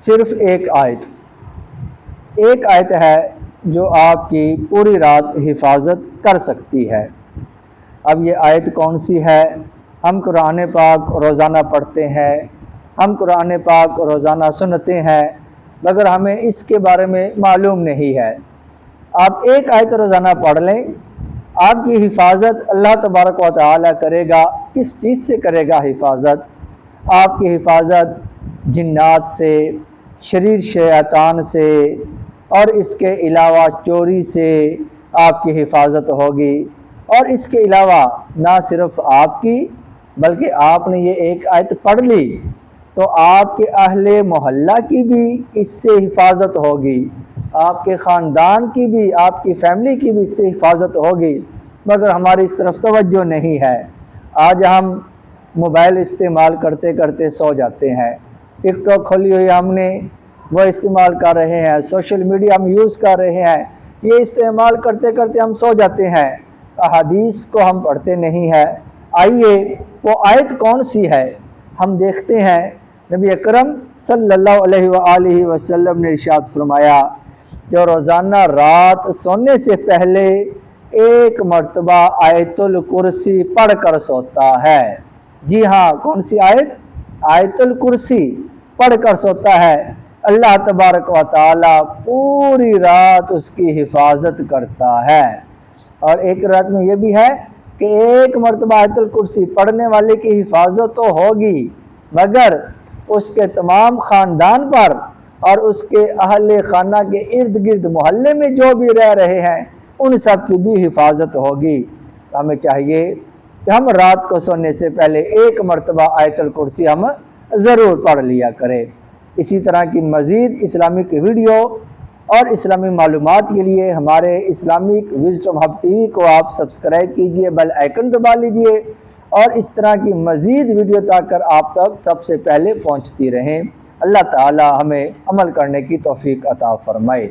صرف ایک آیت ہے جو آپ کی پوری رات حفاظت کر سکتی ہے۔ اب یہ آیت کون سی ہے؟ ہم قرآن پاک روزانہ پڑھتے ہیں، ہم قرآن پاک روزانہ سنتے ہیں، مگر ہمیں اس کے بارے میں معلوم نہیں ہے۔ آپ ایک آیت روزانہ پڑھ لیں، آپ کی حفاظت اللہ تبارک و تعالیٰ کرے گا۔ کس چیز سے کرے گا حفاظت؟ آپ کی حفاظت جنات سے، شریر شیطان سے، اور اس کے علاوہ چوری سے آپ کی حفاظت ہوگی۔ اور اس کے علاوہ نہ صرف آپ کی بلکہ آپ نے یہ ایک آیت پڑھ لی تو آپ کے اہل محلہ کی بھی اس سے حفاظت ہوگی، آپ کے خاندان کی بھی، آپ کی فیملی کی بھی اس سے حفاظت ہوگی، مگر ہماری اس طرف توجہ نہیں ہے۔ آج ہم موبائل استعمال کرتے کرتے سو جاتے ہیں، ٹک ٹاک کھولی ہوئی ہم نے، وہ استعمال کر رہے ہیں، سوشل میڈیا ہم یوز کر رہے ہیں، یہ استعمال کرتے کرتے ہم سو جاتے ہیں، احادیث کو ہم پڑھتے نہیں ہیں۔ آئیے وہ آیت کون سی ہے ہم دیکھتے ہیں۔ نبی اکرم صلی اللہ علیہ وآلہ وسلم نے ارشاد فرمایا، جو روزانہ رات سونے سے پہلے ایک مرتبہ آیت الکرسی پڑھ کر سوتا ہے۔ جی ہاں، کون سی آیت؟ آیت الکرسی پڑھ کر سوتا ہے، اللہ تبارک و تعالی پوری رات اس کی حفاظت کرتا ہے۔ اور ایک رات میں یہ بھی ہے کہ ایک مرتبہ آیت الکرسی پڑھنے والے کی حفاظت تو ہوگی، مگر اس کے تمام خاندان پر اور اس کے اہل خانہ کے ارد گرد محلے میں جو بھی رہ رہے ہیں ان سب کی بھی حفاظت ہوگی۔ ہمیں چاہیے کہ ہم رات کو سونے سے پہلے ایک مرتبہ آیت الکرسی ہم ضرور پڑھ لیا کریں۔ اسی طرح کی مزید اسلامک ویڈیو اور اسلامی معلومات کے لیے ہمارے Islamic wisdom hub T V کو آپ سبسکرائب کیجئے، بیل آئیکن دبا لیجئے، اور اس طرح کی مزید ویڈیو تک آپ تک سب سے پہلے پہنچتی رہیں۔ اللہ تعالی ہمیں عمل کرنے کی توفیق عطا فرمائے۔